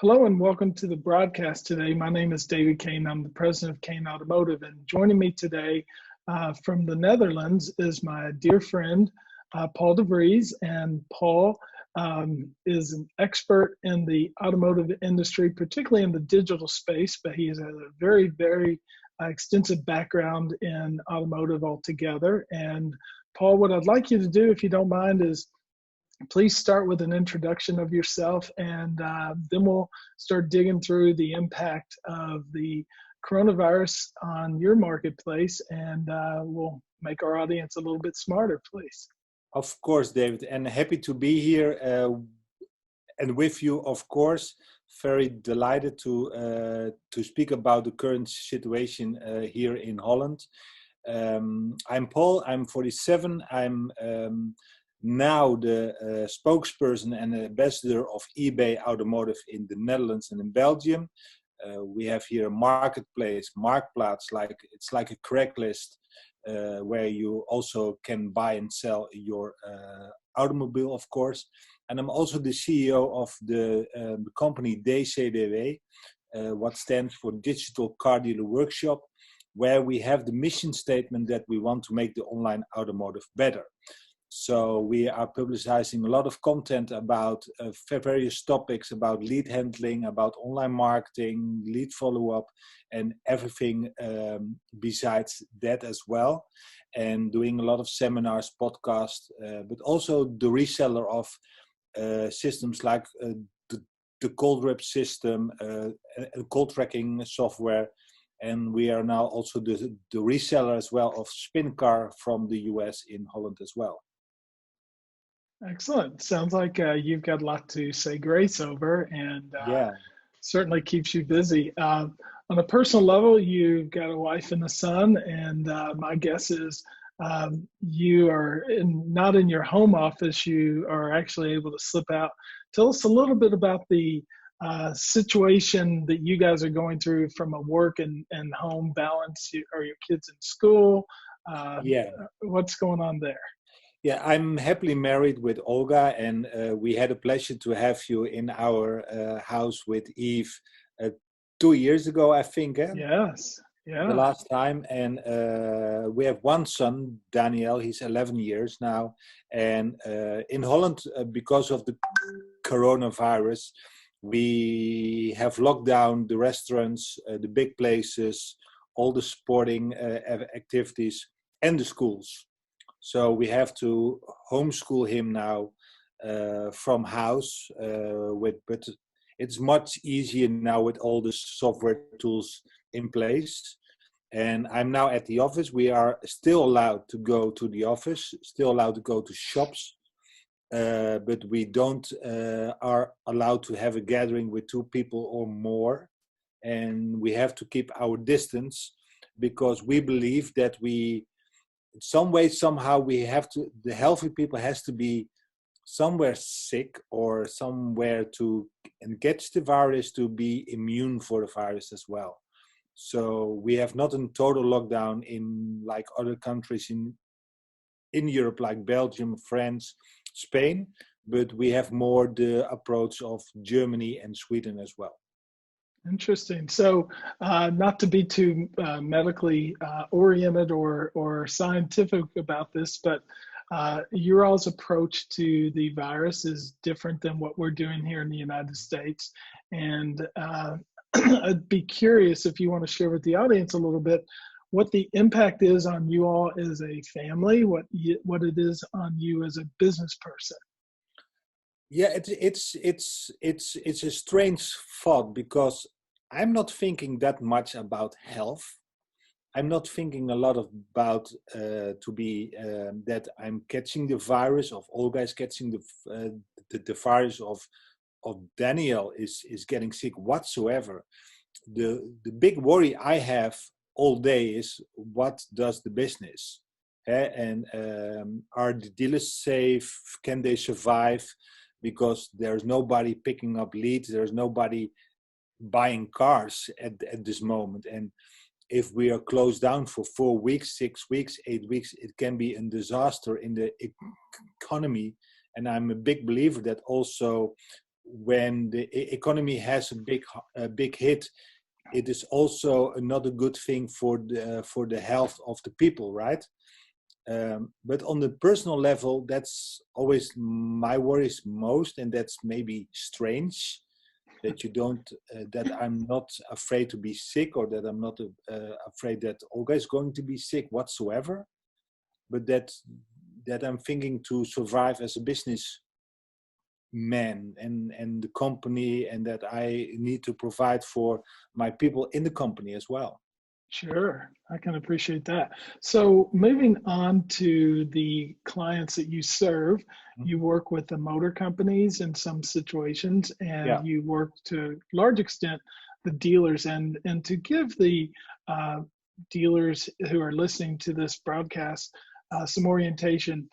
Hello and welcome to the broadcast today. My name is David Kain. I'm the president of Kain Automotive, and joining me today from the Netherlands is my dear friend, Paul de Vries. And Paul is an expert in the automotive industry, particularly in the digital space, but he has a very extensive background in automotive altogether. And Paul, what I'd like you to do, if you don't mind, is please start with an introduction of yourself, and then we'll start digging through the impact of the coronavirus on your marketplace, and we'll make our audience a little bit smarter, please. Of course, David, and happy to be here and with you, of course. Very delighted to speak about the current situation here in Holland. I'm Paul, I'm 47, I'm now the spokesperson and ambassador of eBay Automotive in the Netherlands and in Belgium. We have here a marketplace, Marktplaats, it's like a Craigslist, where you also can buy and sell your automobile, of course. And I'm also the CEO of the company DCDW, what stands for Digital Car Dealer Workshop, where we have the mission statement that we want to make the online automotive better. So we are publicizing a lot of content about various topics, about lead handling, about online marketing, lead follow-up, and everything besides that as well. And doing a lot of seminars, podcasts, but also the reseller of systems like the cold wrap system, cold tracking software. And we are now also the reseller as well of Spincar from the US in Holland as well. Excellent. Sounds like you've got a lot to say grace over, and certainly keeps you busy. On a personal level, you've got a wife and a son, and my guess is you are not in your home office. You are actually able to slip out. Tell us a little bit about the situation that you guys are going through from a work and home balance. Are your kids in school? What's going on there? Yeah, I'm happily married with Olga, and we had a pleasure to have you in our house with Eve 2 years ago, I think. Yes, yeah. The last time, and we have one son, Daniel. He's 11 years now, and in Holland, because of the coronavirus, we have locked down the restaurants, the big places, all the sporting activities, and the schools. So we have to homeschool him now from house, but it's much easier now with all the software tools in place. And I'm now at the office. We are still allowed to go to the office, still allowed to go to shops, but we don't are allowed to have a gathering with 2 people or more. And we have to keep our distance because we believe that some way, somehow, the healthy people has to be somewhere sick or somewhere to catch the virus to be immune for the virus as well. So we have not a total lockdown in like other countries in Europe, like Belgium, France, Spain, but we have more the approach of Germany and Sweden as well. Interesting. So not to be too medically oriented or scientific about this, but your all's approach to the virus is different than what we're doing here in the United States. And I'd be curious if you want to share with the audience a little bit what the impact is on you all as a family, what it is on you as a business person. Yeah, it's a strange thought because I'm not thinking that much about health. I'm not thinking a lot about that I'm catching the virus, of Olga is catching the virus, of Daniel is getting sick whatsoever. The big worry I have all day is what does the business, and are the dealers safe? Can they survive? Because there's nobody picking up leads, there's nobody buying cars at this moment. And if we are closed down for 4 weeks, 6 weeks, 8 weeks, it can be a disaster in the economy. And I'm a big believer that also when the economy has a big hit, it is also another good thing for the health of the people, right? But on the personal level, that's always my worries most, and that's maybe strange that you don't, that I'm not afraid to be sick, or that I'm not afraid that Olga is going to be sick whatsoever, but that I'm thinking to survive as a business man and the company, and that I need to provide for my people in the company as well. Sure, I can appreciate that. So moving on to the clients that you serve, you work with the motor companies in some situations, and you work to a large extent the dealers. And to give the dealers who are listening to this broadcast some orientation,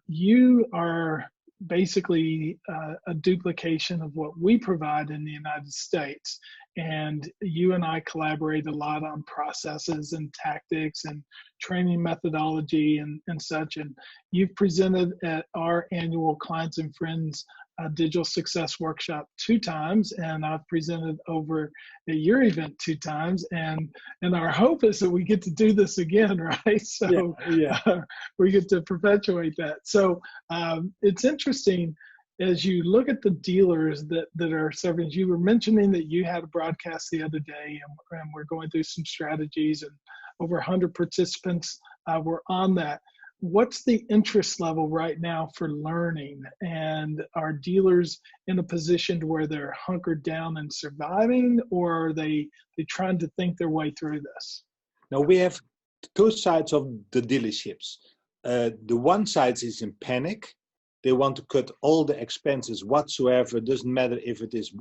you are basically a duplication of what we provide in the United States. And you and I collaborate a lot on processes and tactics and training methodology and such. And you've presented at our annual Clients and Friends Digital Success Workshop 2 times, and I've presented over at your event 2 times. And our hope is that we get to do this again, right? So we get to perpetuate that. So it's interesting. As you look at the dealers that are serving, you were mentioning that you had a broadcast the other day, and we're going through some strategies, and over 100 participants were on that. What's the interest level right now for learning? And are dealers in a position to where they're hunkered down and surviving, or are they trying to think their way through this? Now, we have 2 sides of the dealerships. The one side is in panic. They want to cut all the expenses whatsoever. It doesn't matter if it is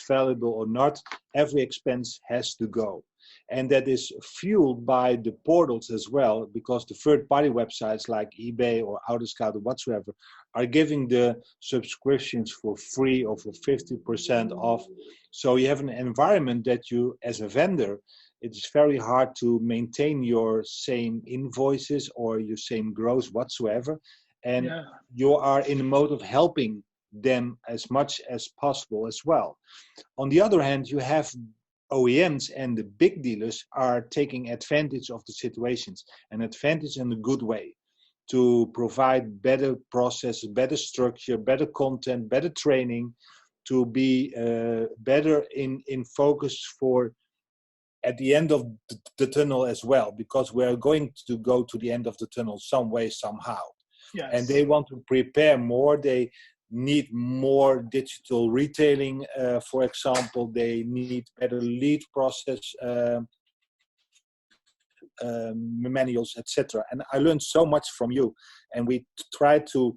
valuable or not. Every expense has to go. And that is fueled by the portals as well, because the third-party websites like eBay or Autoscout or whatsoever are giving the subscriptions for free or for 50% off. So you have an environment that you, as a vendor, it's very hard to maintain your same invoices or your same growth whatsoever. And you are in the mode of helping them as much as possible as well. On the other hand, you have OEMs and the big dealers are taking advantage of the situations, and advantage in a good way, to provide better processes, better structure, better content, better training, to be better in focus for at the end of the tunnel as well, because we're going to go to the end of the tunnel some way, somehow. Yes. And they want to prepare more. They need more digital retailing, for example. They need better lead process manuals, etc. And I learned so much from you. And we try to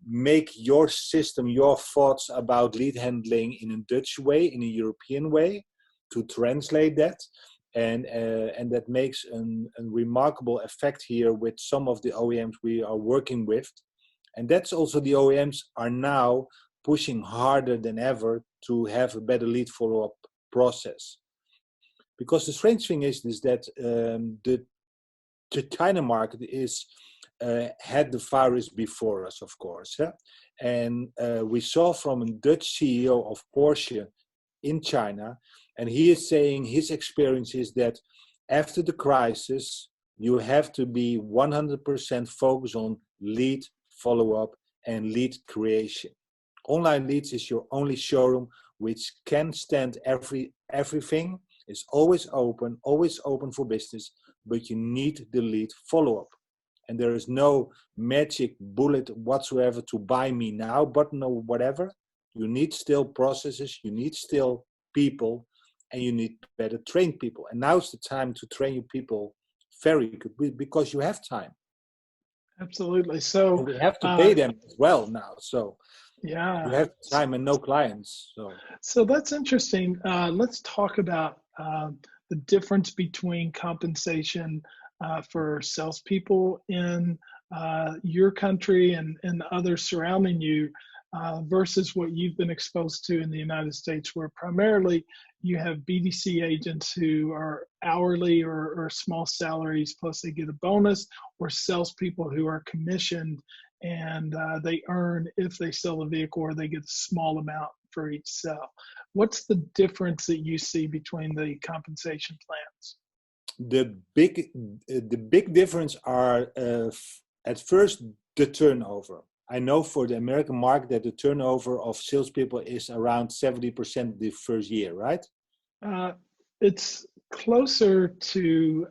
make your system, your thoughts about lead handling in a Dutch way, in a European way, to translate that. And that makes a remarkable effect here with some of the OEMs we are working with. And that's also the OEMs are now pushing harder than ever to have a better lead follow-up process. Because the strange thing is that the China market had the virus before us, of course. And we saw from a Dutch CEO of Porsche in China, and he is saying his experience is that after the crisis, you have to be 100% focused on lead follow-up and lead creation. Online leads is your only showroom, which can stand everything. It's always open for business, but you need the lead follow-up. And there is no magic bullet whatsoever to buy me now button or whatever. You need still processes, you need still people, and you need better trained people. And now's the time to train your people very good, because you have time. Absolutely. So and we have to pay them as well now. So you have time and no clients. So that's interesting. Let's talk about the difference between compensation for salespeople in your country and others surrounding you versus what you've been exposed to in the United States, where primarily you have BDC agents who are hourly or small salaries, plus they get a bonus, or salespeople who are commissioned and they earn, if they sell a vehicle, or they get a small amount for each sell. What's the difference that you see between the compensation plans? The big difference are at first the turnover. I know for the American market that the turnover of salespeople is around 70% the first year, right? It's closer to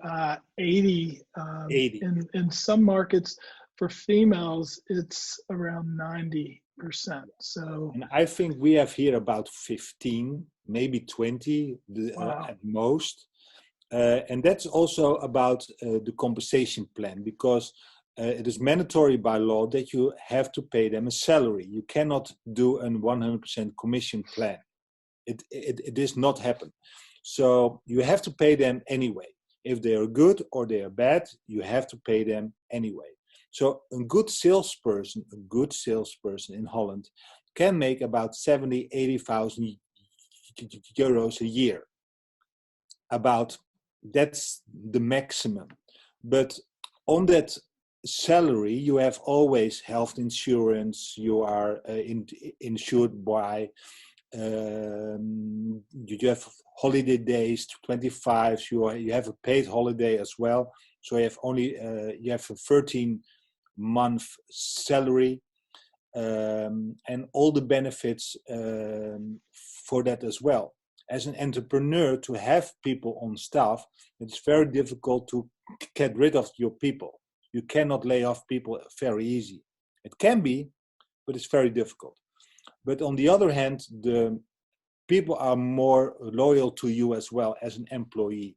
80. 80. In some markets, for females, it's around 90%. So, and I think we have here about 15, maybe 20 wow. at most. And that's also about the compensation plan, because it is mandatory by law that you have to pay them a salary. You cannot do a 100% commission plan. It does not happen. So you have to pay them anyway. If they are good or they are bad, you have to pay them anyway. So a good salesperson in Holland can make about 70, 80,000 euros a year. That's the maximum. But on that salary, you have always health insurance, you are insured by, you have holiday days, 25, you have a paid holiday as well. So you have you have a 13-month salary, and all the benefits for that as well. As an entrepreneur, to have people on staff, it's very difficult to get rid of your people. You cannot lay off people very easy. It can be, but it's very difficult. But on the other hand, the people are more loyal to you as well as an employee.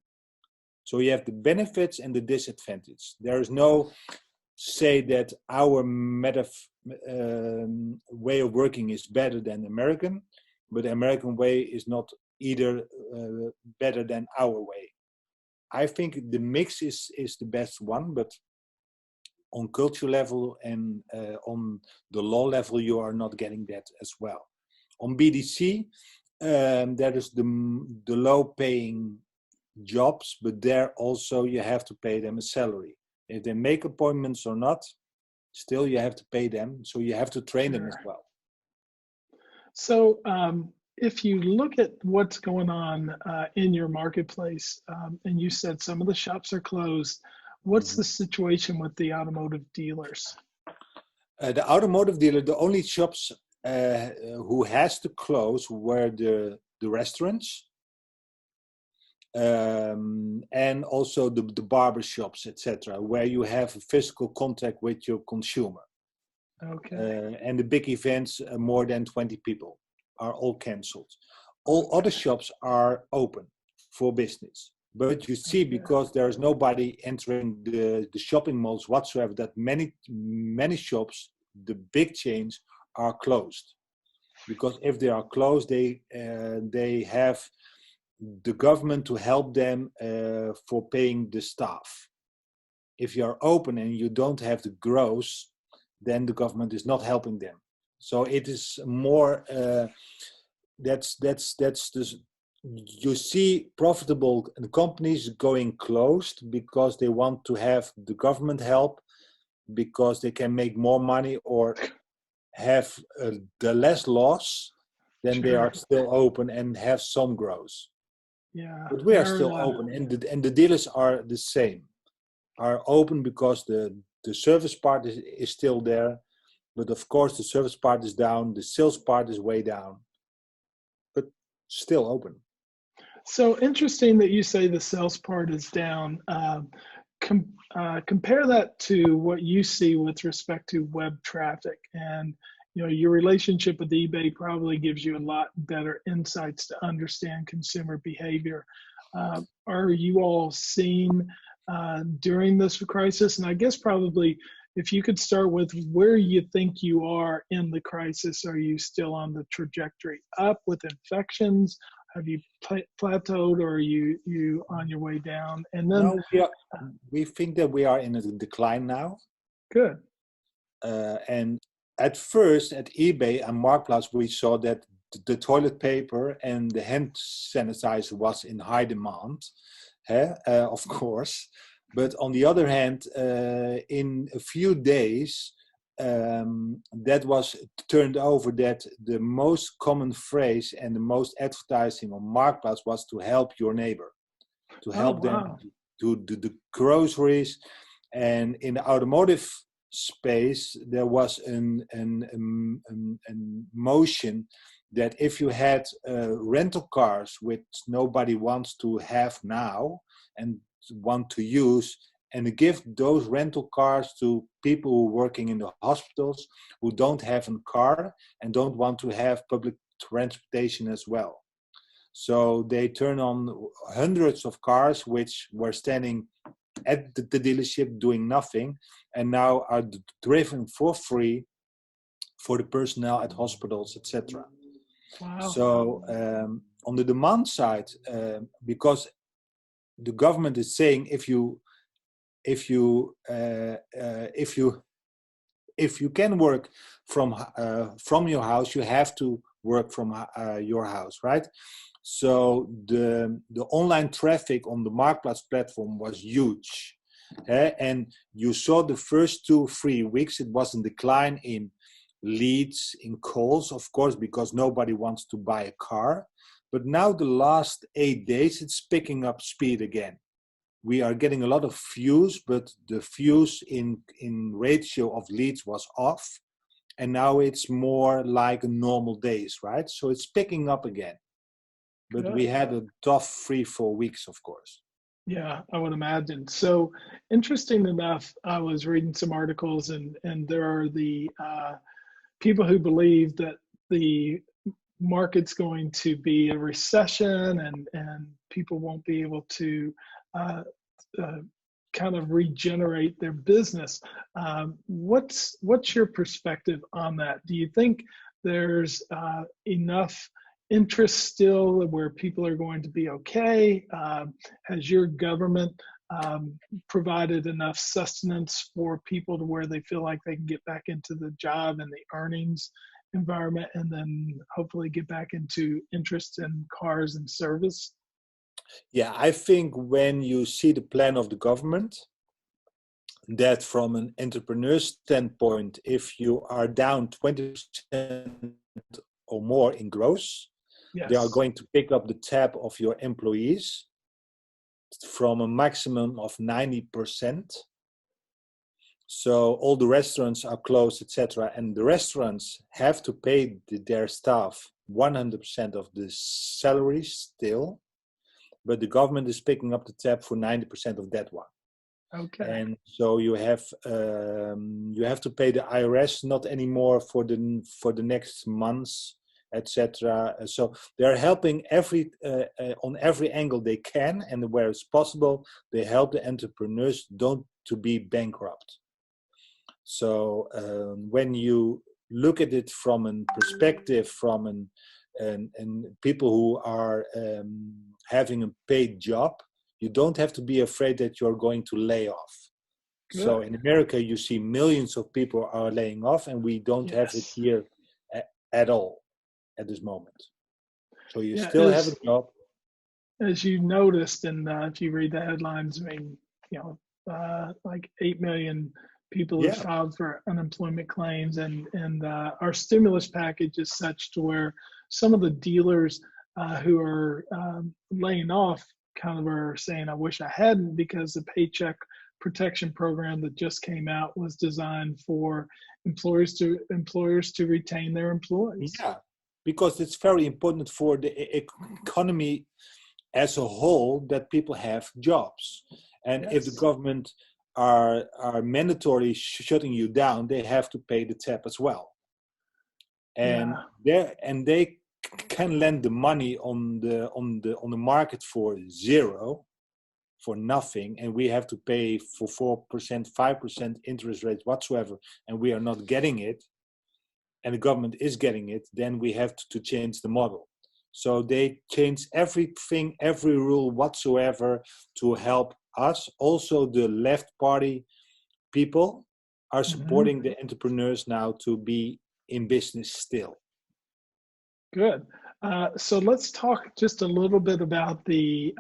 So you have the benefits and the disadvantage. There is no say that our way of working is better than American, but the American way is not either better than our way. I think the mix is the best one, but on culture level and on the law level, you are not getting that as well. On BDC, there is the low-paying jobs, but there also you have to pay them a salary. If they make appointments or not, still you have to pay them, so you have to train them as well. So if you look at what's going on in your marketplace, and you said some of the shops are closed, what's the situation with the automotive dealers? The automotive dealer, the only shops who has to close were the restaurants, and also the barber shops, etc., where you have a physical contact with your consumer. Okay. And the big events, more than 20 people, are all cancelled. All other shops are open for business. But you see, because there is nobody entering the shopping malls whatsoever, that many shops, the big chains, are closed. Because if they are closed, they have the government to help them for paying the staff. If you are open and you don't have the gross, then the government is not helping them. So it is more, that's you see profitable companies going closed because they want to have the government help, because they can make more money or have the less loss, then they are still open and have some growth. Yeah, but we are still open, and the dealers are the same, are open because the service part is still there, but of course the service part is down, the sales part is way down, but still open. So interesting that you say the sales part is down. Compare that to what you see with respect to web traffic, and your relationship with eBay probably gives you a lot better insights to understand consumer behavior. Are you all seeing during this crisis? And I guess probably if you could start with where you think you are in the crisis. Are you still on the trajectory up with infections? Have you plateaued, or are you on your way down? And then we think that we are in a decline now. Good. And at first at eBay and Marktplaats, we saw that the toilet paper and the hand sanitizer was in high demand, of course. But on the other hand, in a few days, that was turned over, that the most common phrase and the most advertising on Marktplaats was to help your neighbor, to help them to do the groceries. And in the automotive space, there was an motion that if you had rental cars which nobody wants to have now and want to use, and give those rental cars to people who are working in the hospitals who don't have a car and don't want to have public transportation as well. So they turn on hundreds of cars which were standing at the dealership doing nothing, and now are driven for free for the personnel at hospitals, etc. Wow. So on the demand side, because the government is saying if you can work from your house, you have to work from your house, right? So the online traffic on the Marktplaats platform was huge, and you saw the first 2-3 weeks it was a decline in leads, in calls, of course, because nobody wants to buy a car. But now the last 8 days it's picking up speed again. We are getting a lot of views, but the views in ratio of leads was off. And now it's more like a normal days, right? So it's picking up again. But we had a tough 3-4 weeks, of course. Yeah, I would imagine. So interesting enough, I was reading some articles, and there are the people who believe that the market's going to be a recession, and people won't be able to kind of regenerate their business. What's your perspective on that? Do you think there's enough interest still where people are going to be okay? Has your government provided enough sustenance for people to where they feel like they can get back into the job and the earnings environment, and then hopefully get back into interest in cars and service? Yeah, I think when you see the plan of the government, that from an entrepreneur standpoint, if you are down 20% or more in gross, Yes. they are going to pick up the tab of your employees from a maximum of 90%. So all the restaurants are closed, etc. And the restaurants have to pay their staff 100% of the salary still. But the government is picking up the tab for 90% of that one. Okay. And so you have to pay the IRS not anymore for the next months, etc. So they are helping on every angle they can, and where it's possible, they help the entrepreneurs don't to be bankrupt. So when you look at it from a perspective from and people who are having a paid job, you don't have to be afraid that you're going to lay off. Good. So in America, you see millions of people are laying off, and we don't have it here at all at this moment. So you still have a job. As you noticed, and if you read the headlines, I mean, like 8 million people have filed for unemployment claims, and our stimulus package is such to where some of the dealers who are laying off kind of are saying, I wish I hadn't, because the Paycheck Protection program that just came out was designed for employers to retain their employees. Yeah, because it's very important for the economy as a whole that people have jobs. And if the government are mandatory shutting you down, they have to pay the tab as well. And they can lend the money on the market for zero, for nothing, and we have to pay for 4%, 5% interest rates whatsoever, and we are not getting it, and the government is getting it, then we have to change the model. So they change everything, every rule whatsoever to help us. Also, the left party people are supporting the entrepreneurs now to be in business still. Good. So let's talk just a little bit about the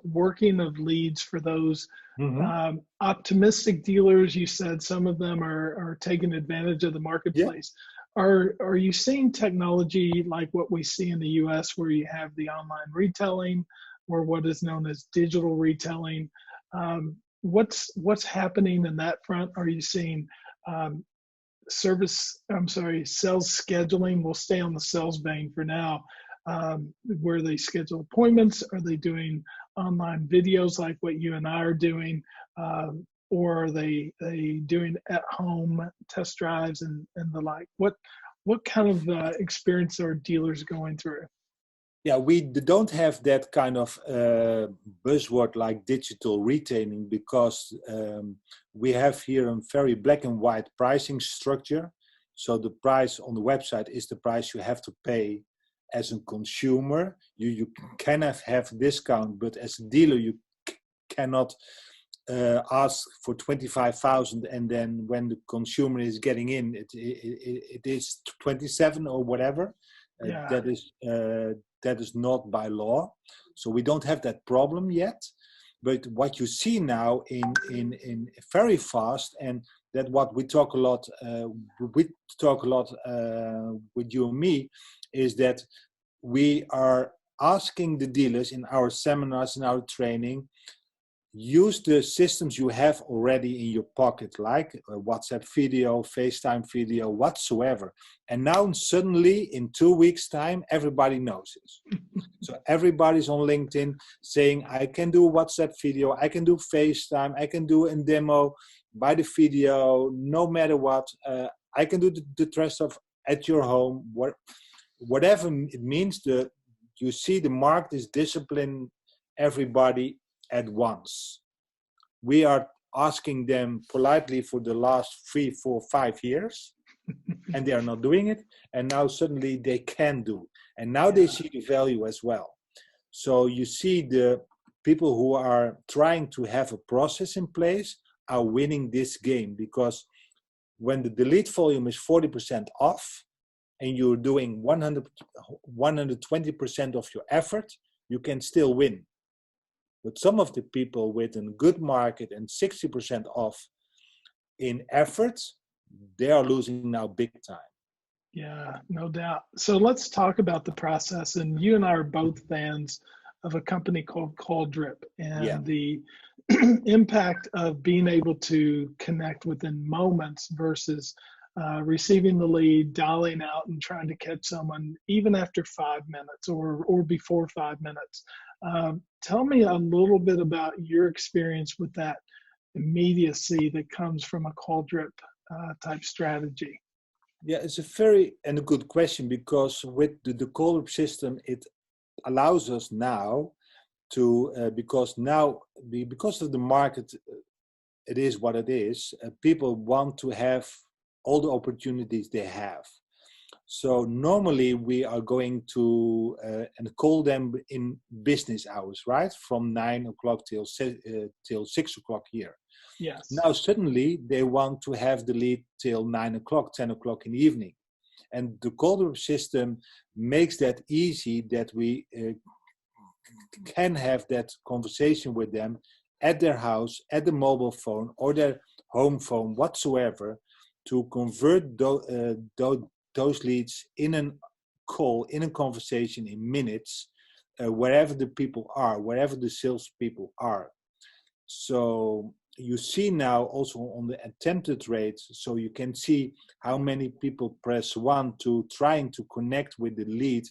working of leads for those Hmm. optimistic dealers. You said some of them are taking advantage of the Yeah. marketplace. Are you seeing technology like what we see in the U.S., where you have the online retailing, or what is known as digital retailing? What's happening in that front? Are you seeing um, sales scheduling? We'll stay on the sales vein for now. Where they schedule appointments? Are they doing online videos like what you and I are doing? Or are they doing at home test drives and the like? What kind of experience are dealers going through? Yeah, we don't have that kind of buzzword like digital retailing because we have here a very black and white pricing structure. So the price on the website is the price you have to pay as a consumer. You cannot have discount, but as a dealer you cannot ask for 25,000 and then when the consumer is getting in, it is 27 or whatever. Yeah. That is not by law, so we don't have that problem yet. But what you see now in very fast, and that what we talk a lot with you and me, is that we are asking the dealers in our seminars, in our training, use the systems you have already in your pocket, like WhatsApp video, FaceTime video, whatsoever. And now suddenly in 2 weeks time, everybody knows it. So everybody's on LinkedIn saying, I can do WhatsApp video, I can do FaceTime, I can do a demo by the video, no matter what. I can do the rest of at your home, whatever it means. You see the market is discipline everybody at once. We are asking them politely for the last 3, 4, 5 years, and they are not doing it. And now suddenly they can do. And now they see the value as well. So you see the people who are trying to have a process in place are winning this game, because when the lead volume is 40% off and you're doing 120% of your effort, you can still win. But some of the people with a good market and 60% off in efforts, they are losing now big time. Yeah, no doubt. So let's talk about the process. And you and I are both fans of a company called Call Drip Yeah. and the impact of being able to connect within moments versus receiving the lead, dialing out and trying to catch someone even after 5 minutes or before 5 minutes. Tell me a little bit about your experience with that immediacy that comes from a call drip type strategy. Yeah, it's a very and a good question, because with the call drip system, it allows us now to, because of the market, it is what it is. People want to have all the opportunities they have. So normally we are going to and call them in business hours, right? From 9 o'clock till 6 o'clock here. Yes. Now suddenly they want to have the lead till 9 o'clock, 10 o'clock in the evening. And the call drip system makes that easy, that we can have that conversation with them at their house, at the mobile phone or their home phone, whatsoever, to convert those leads in a call, in a conversation in minutes, wherever the people are, wherever the salespeople are. So you see now also on the attempted rate, so you can see how many people press 1 to trying to connect with the lead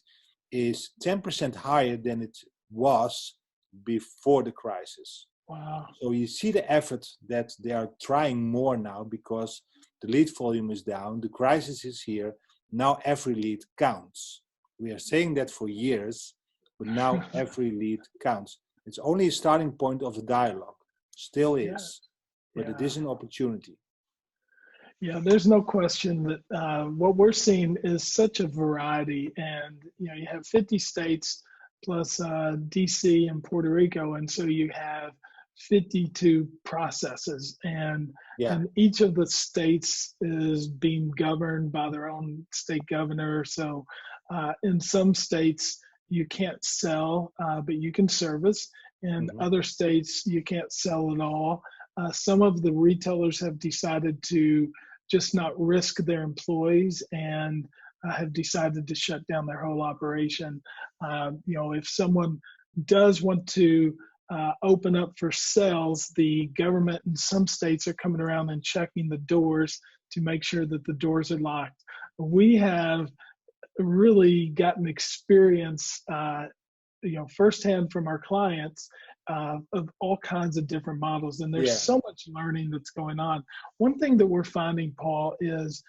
is 10% higher than it was before the crisis. Wow. So you see the effort that they are trying more now, because the lead volume is down, the crisis is here, now every lead counts. We are saying that for years, but now every lead counts. It's only a starting point of the dialogue, still is, but it is an opportunity. Yeah, there's no question that what we're seeing is such a variety, and you have 50 states plus DC and Puerto Rico, and so you have 52 processes, and each of the states is being governed by their own state governor. So In some states, you can't sell, but you can service. In other states, you can't sell at all. Some of the retailers have decided to just not risk their employees and have decided to shut down their whole operation. If someone does want to open up for sales, the government in some states are coming around and checking the doors to make sure that the doors are locked. We have really gotten experience, firsthand from our clients of all kinds of different models, and there's so much learning that's going on. One thing that we're finding, Paul, is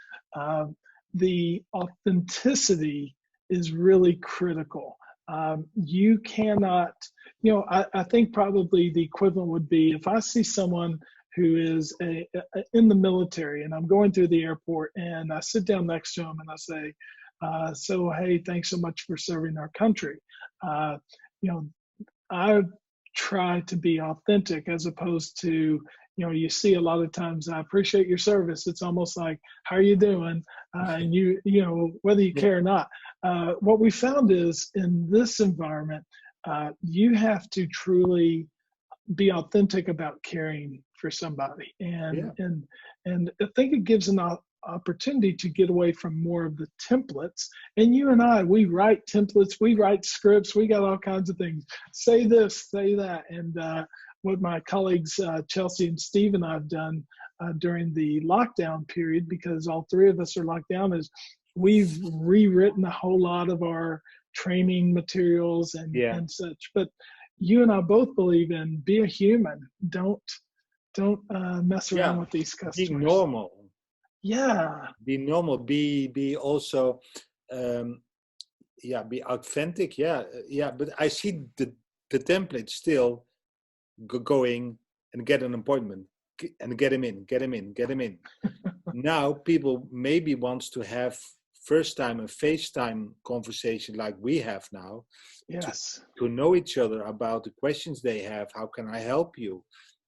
the authenticity is really critical. You cannot, I think probably the equivalent would be if I see someone who is in the military and I'm going through the airport and I sit down next to them and I say, so, hey, thanks so much for serving our country. I try to be authentic as opposed to, you see a lot of times, I appreciate your service. It's almost like, how are you doing? And whether you care or not. What we found is in this environment, you have to truly be authentic about caring for somebody. And I think it gives an opportunity to get away from more of the templates. And you and I, we write templates, we write scripts, we got all kinds of things. Say this, say that. And what my colleagues Chelsea and Steve and I have done during the lockdown period, because all three of us are locked down, is we've rewritten a whole lot of our training materials and such. But you and I both believe in be a human. Don't mess around with these customers. Be normal. Yeah. Be normal. Be also, be authentic. But I see the template still going and get an appointment and get him in. Now people maybe wants to have first time a FaceTime conversation like we have now. Yes. To know each other about the questions they have. How can I help you?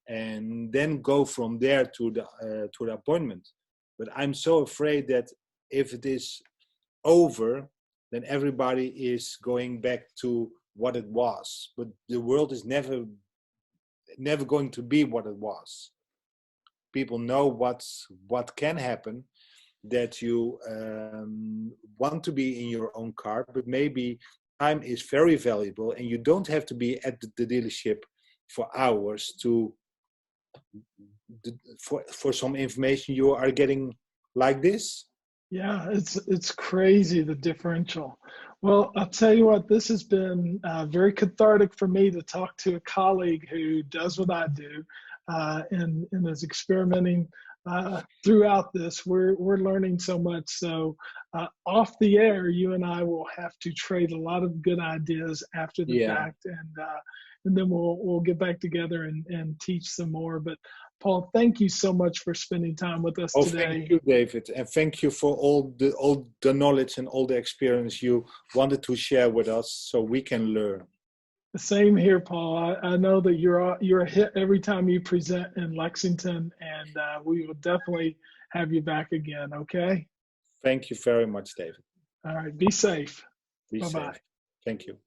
And then go from there to the appointment. But I'm so afraid that if it is over, then everybody is going back to what it was. But the world is never going to be what it was. People know what can happen, that you want to be in your own car, but maybe time is very valuable and you don't have to be at the dealership for hours for some information you are getting like this. Yeah, it's crazy, the differential. Well, I'll tell you what, this has been very cathartic for me to talk to a colleague who does what I do and is experimenting throughout this. We're learning so much. So off the air, you and I will have to trade a lot of good ideas after the fact, and then we'll get back together and teach some more. But Paul, thank you so much for spending time with us today. Thank you, David, and thank you for all the knowledge and all the experience you wanted to share with us, so we can learn. Same here, Paul. I know that you're a hit every time you present in Lexington, and we will definitely have you back again. Okay. Thank you very much, David. All right. Be safe. Be Bye-bye. safe. Thank you.